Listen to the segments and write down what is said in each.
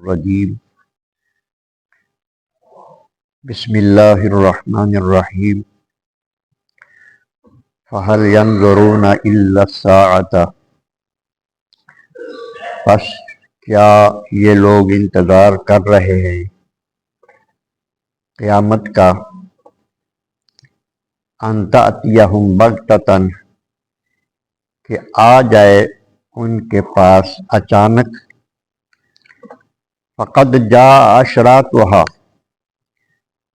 الرجیم بسم اللہ الرحمن الرحیم فہل ینظرون الا الساعۃ پس کیا یہ لوگ انتظار کر رہے ہیں قیامت کا ان تأتیہم بغتۃ کہ آ جائے ان کے پاس اچانک فقد جاء اشراطھا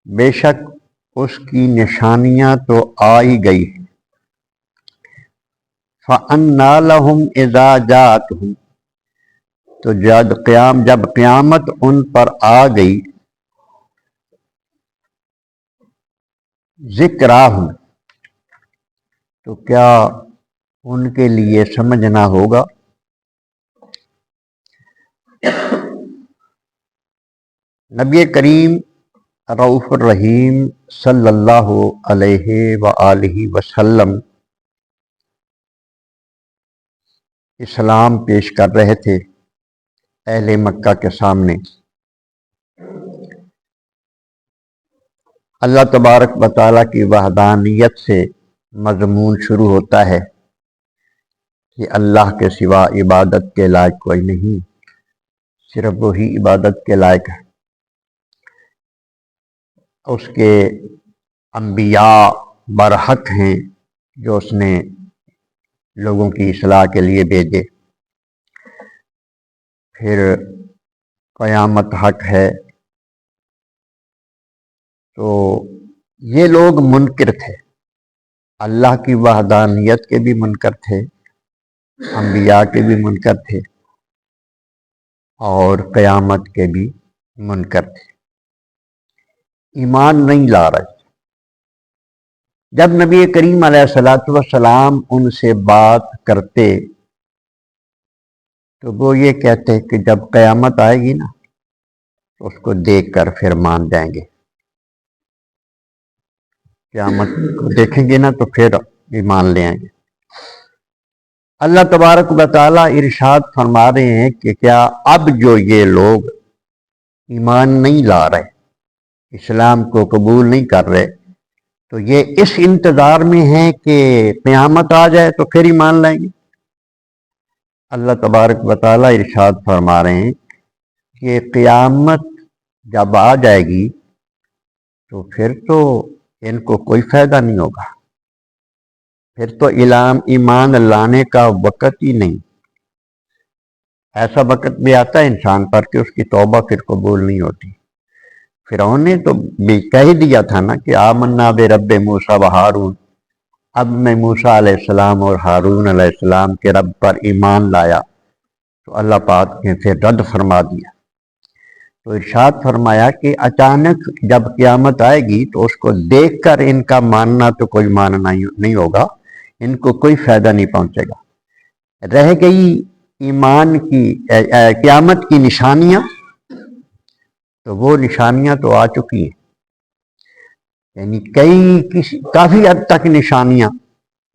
بے شک اس کی نشانیاں تو آ ہی گئی فأنیٰ لہم اذا جاءتہم تو جب قیامت ان پر آ گئی ذکراہم تو کیا ان کے لیے سمجھنا ہوگا نبی کریم رؤوف الرحیم صلی اللہ علیہ وآلہ وسلم اسلام پیش کر رہے تھے اہل مکہ کے سامنے۔ اللہ تبارک و تعالیٰ کی وحدانیت سے مضمون شروع ہوتا ہے کہ اللہ کے سوا عبادت کے لائق کوئی نہیں، صرف وہی عبادت کے لائق ہے۔ اس کے انبیاء برحق ہیں جو اس نے لوگوں کی اصلاح کے لیے بھیجے، پھر قیامت حق ہے۔ تو یہ لوگ منکر تھے، اللہ کی وحدانیت کے بھی منکر تھے، انبیاء کے بھی منکر تھے اور قیامت کے بھی منکر تھے، ایمان نہیں لا رہے۔ جب نبی کریم علیہ الصلوۃ والسلام ان سے بات کرتے تو وہ یہ کہتے کہ جب قیامت آئے گی نا تو اس کو دیکھ کر پھر مان جائیں گے، قیامت کو دیکھیں گے نا تو پھر ایمان لے آئیں گے۔ اللہ تبارک و تعالیٰ ارشاد فرما رہے ہیں کہ کیا اب جو یہ لوگ ایمان نہیں لا رہے، اسلام کو قبول نہیں کر رہے، تو یہ اس انتظار میں ہیں کہ قیامت آ جائے تو پھر ایمان لائیں گے۔ اللہ تبارک و تعالیٰ ارشاد فرما رہے ہیں کہ قیامت جب آ جائے گی تو پھر تو ان کو کوئی فائدہ نہیں ہوگا، پھر تو ایمان لانے کا وقت ہی نہیں۔ ایسا وقت بھی آتا ہے انسان پر کہ اس کی توبہ پھر قبول نہیں ہوتی۔ فرعون نے تو بھی کہہ دیا تھا نا کہ آمنا برب موسیٰ و ہارون، اب میں موسیٰ علیہ السلام اور ہارون علیہ السلام کے رب پر ایمان لایا، تو اللہ پاک نے پھر رد فرما دیا۔ تو ارشاد فرمایا کہ اچانک جب قیامت آئے گی تو اس کو دیکھ کر ان کا ماننا تو کوئی ماننا نہیں ہوگا، ان کو کوئی فائدہ نہیں پہنچے گا۔ رہ گئی ایمان کی قیامت کی نشانیاں، تو وہ نشانیاں تو آ چکی ہیں، یعنی کافی حد تک نشانیاں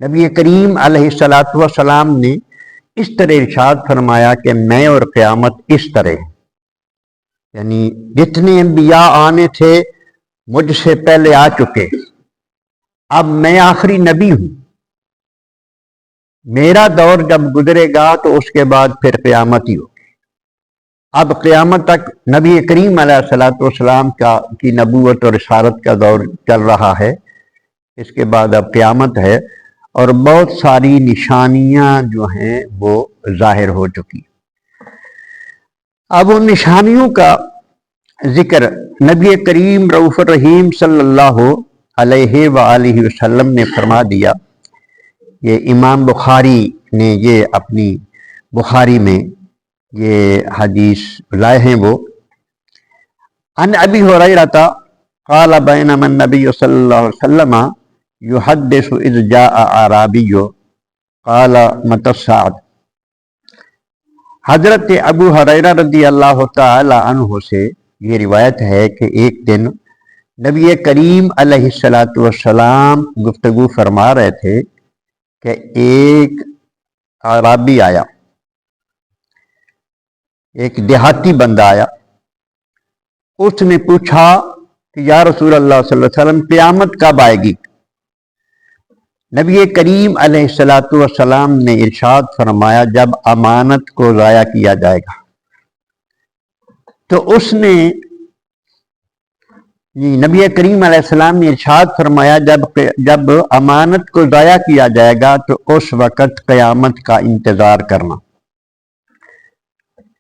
نبی کریم علیہ الصلوۃ والسلام نے اس طرح ارشاد فرمایا کہ میں اور قیامت اس طرح ہے، یعنی جتنے انبیاء آنے تھے مجھ سے پہلے آ چکے، اب میں آخری نبی ہوں، میرا دور جب گزرے گا تو اس کے بعد پھر قیامت ہی ہوگی۔ اب قیامت تک نبی کریم علیہ الصلوۃ والسلام کی نبوت اور رسالت کا دور چل رہا ہے، اس کے بعد اب قیامت ہے، اور بہت ساری نشانیاں جو ہیں وہ ظاہر ہو چکی۔ اب ان نشانیوں کا ذکر نبی کریم رؤوف الرحیم صلی اللہ علیہ وآلہ وسلم نے فرما دیا۔ یہ امام بخاری نے یہ اپنی بخاری میں یہ حدیث لائے ہیں۔ وہ عن ابی ہریرہ قال بینما النبی صلی اللہ علیہ وسلم یحدث اذ جاء اعرابی قال متی الساعۃ۔ حضرت ابو ہریرہ رضی اللہ تعالی عنہ سے یہ روایت ہے کہ ایک دن نبی کریم علیہ الصلوۃ والسلام گفتگو فرما رہے تھے کہ ایک اعرابی آیا، ایک دیہاتی بندہ آیا، उसने पूछा कि या रसूल अल्लाह सल्लल्लाहु अलैहि वसल्लम क़यामत कब आएगी। नबी करीम अलैहिस्सलातु वस्सलाम ने इरशाद फरमाया जब अमानत को ज़ाया किया जाएगा। तो उसने नबी करीम अलैहिस्सलाम ने इरशाद फरमाया जब अमानत को ज़ाया किया जाएगा तो उस वक़्त क़यामत का इंतज़ार करना।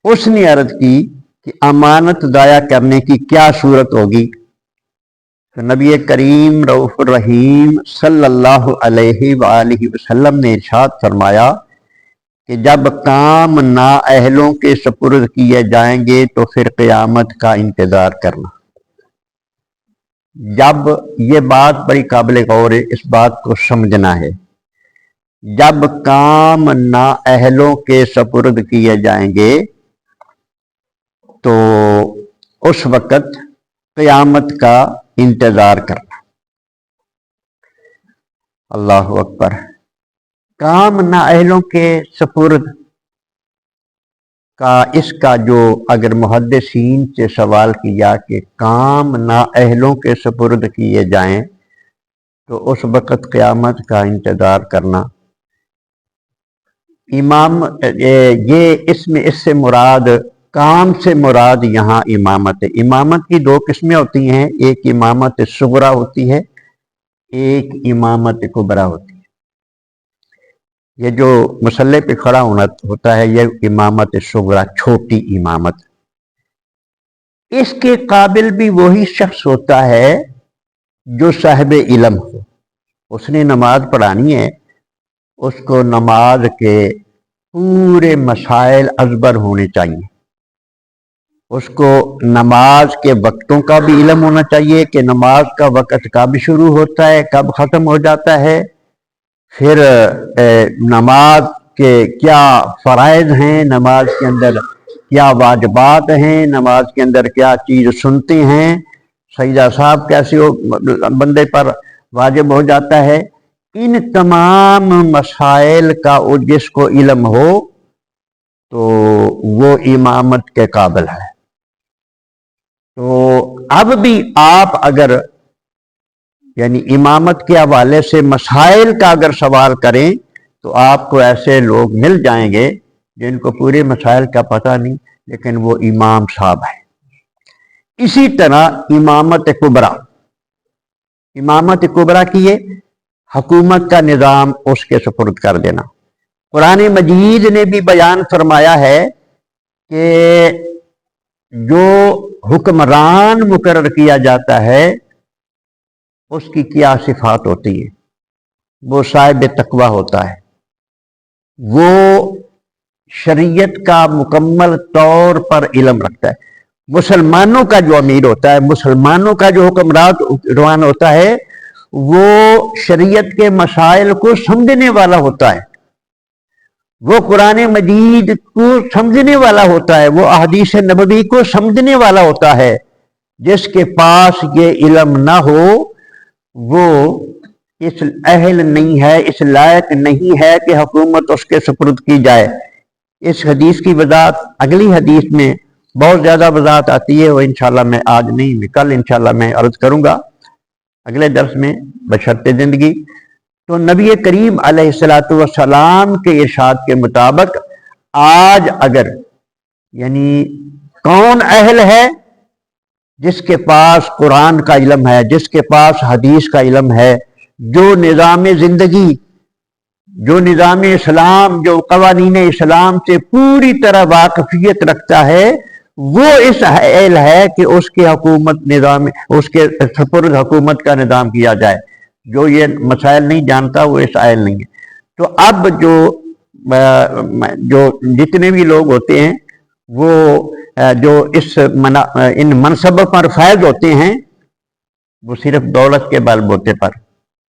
उसने अर्ज़ की कि अमानत ज़ाया करने की क्या सूरत होगी। तो नबी करीम रऊफ़ुर रहीम सल्लल्लाहु अलैहि वसल्लम ने इरशाद फरमाया कि जब काम नाअहलों के सुपुर्द किए जाएंगे तो फिर क़यामत का इंतज़ार करना। जब ये बात बड़ी काबिल गौर है, इस बात को समझना है। जब काम नाअहलों के सुपुर्द किए जाएंगे तो उस वक़्त क़यामत का इंतज़ार करना। अल्लाहु अकबर। काम नाअहलों के सुपुर्द का इसका जो अगर मुहद्दिसीन से सवाल किया कि काम नाअहलों के सुपुर्द किए जाएं तो उस वक़्त क़यामत का इंतज़ार करना। इमाम ये इससे मुराद काम से मुराद यहाँ इमामत है। इमामत की दो किस्में होती हैं, एक इमामत सुगरा होती है, एक इमामत कुबरा होती है। ये जो मुसल्ले पे खड़ा होता है ये इमामत सुगरा, छोटी इमामत। इसके काबिल भी वही शख्स होता है जो साहिब इल्म हो। उसने नमाज पढ़ानी है, उसको नमाज के पूरे मसाइल अज़बर होने चाहिए। उसको नमाज के वक्तों का भी इल्म होना चाहिए कि नमाज का वक़्त कब शुरू होता है, कब ख़त्म हो जाता है, फिर नमाज के क्या फ़राइज़ हैं, नमाज के अंदर क्या वाजिबात हैं, नमाज के अंदर क्या चीज़ सुनते हैं, सजदा साहब कैसे हो बंदे पर वाजिब हो जाता है। इन तमाम मसाइल का जिसको इल्म हो तो वो इमामत के काबिल है। तो अब भी आप अगर यानी इमामत के हवाले से मसाइल का अगर सवाल करें तो आपको ऐसे लोग मिल जाएंगे जिनको पूरे मसाइल का पता नहीं, लेकिन वो इमाम साहब है। इसी तरह इमामत कुबरा, इमामत कुबरा की ये हुकूमत का निज़ाम उसके सुपुर्द कर देना। कुरान मजीद ने भी बयान फरमाया है कि जो हुक्मरान मुकर्रर किया जाता है उसकी क्या सिफात होती है। वो साहिब तकवा होता है, वो शरीयत का मुकम्मल तौर पर इल्म रखता है। मुसलमानों का जो अमीर होता है, मुसलमानों का जो हुक्मरान होता है, वो शरीयत के मसाइल को समझने वाला होता है, वो कुरान मजीद को समझने वाला होता है, वो अहदीस नबवी को समझने वाला होता है। जिसके पास ये इल्म ना हो वो इस अहल नहीं है, इस लायक नहीं है कि हुकूमत उसके सुपुर्द की जाए। इस हदीस की वजाहत अगली हदीस में बहुत ज़्यादा वजाहत आती है, वो इंशाल्लाह मैं आज नहीं कल इंशाल्लाह मैं अर्ज करूँगा अगले दर्स में बशर्ते ज़िंदगी। तो नबी करीम अलैहिस्सलातु वस्सलाम के इरशाद के मुताबिक आज अगर यानी कौन अहल है जिसके पास कुरान का इल्म है, जिसके पास हदीस का इल्म है, जो निज़ाम ज़िंदगी, जो निज़ाम इस्लाम, जो क़वानीन इस्लाम से पूरी तरह वाकफियत रखता है, वो इस अहल है कि उसके हुकूमत निज़ाम, उसके सुपुर्द हुकूमत का निज़ाम किया जाए। जो ये मसाइल नहीं जानता वो इस अहल नहीं है। तो अब जो जितने भी लोग होते हैं वो जो इन मनसब पर फैज होते हैं वो सिर्फ दौलत के बलबूते पर,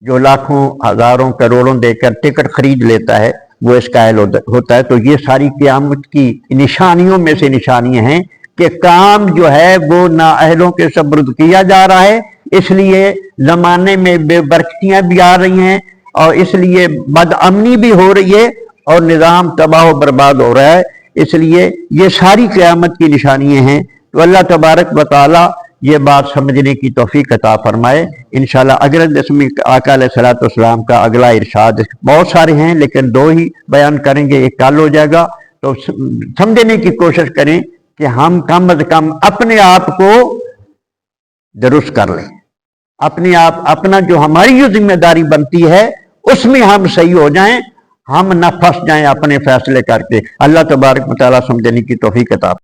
जो लाखों हजारों करोड़ों देकर टिकट खरीद लेता है वो इसका अहल होता है। तो ये सारी क़यामत की निशानियों में से निशानियां हैं कि काम जो है वो नाअहलों के सुपुर्द किया जा रहा है, इसलिए ज़माने में बेबरकतियाँ भी आ रही हैं और इसलिए बदअमनी भी हो रही है और निज़ाम तबाह बर्बाद हो रहा है। इसलिए ये सारी क़यामत की निशानियाँ हैं। تو اللہ تبارک و تعالی یہ بات سمجھنے کی توفیق عطا فرمائے۔ انشاءاللہ اگلے درس میں آقا علیہ الصلوۃ والسلام کا اگلا ارشاد، بہت سارے ہیں لیکن دو ہی بیان کریں گے، ایک کل ہو جائے گا، تو سمجھنے کی کوشش کریں کہ ہم کم از کم اپنے آپ کو درست کر لیں، اپنا جو ہماری جو ذمہ داری بنتی ہے اس میں ہم صحیح ہو جائیں، ہم نہ پھنس جائیں اپنے فیصلے کر کے۔ اللہ تبارک و تعالیٰ سمجھنے کی توفیق عطا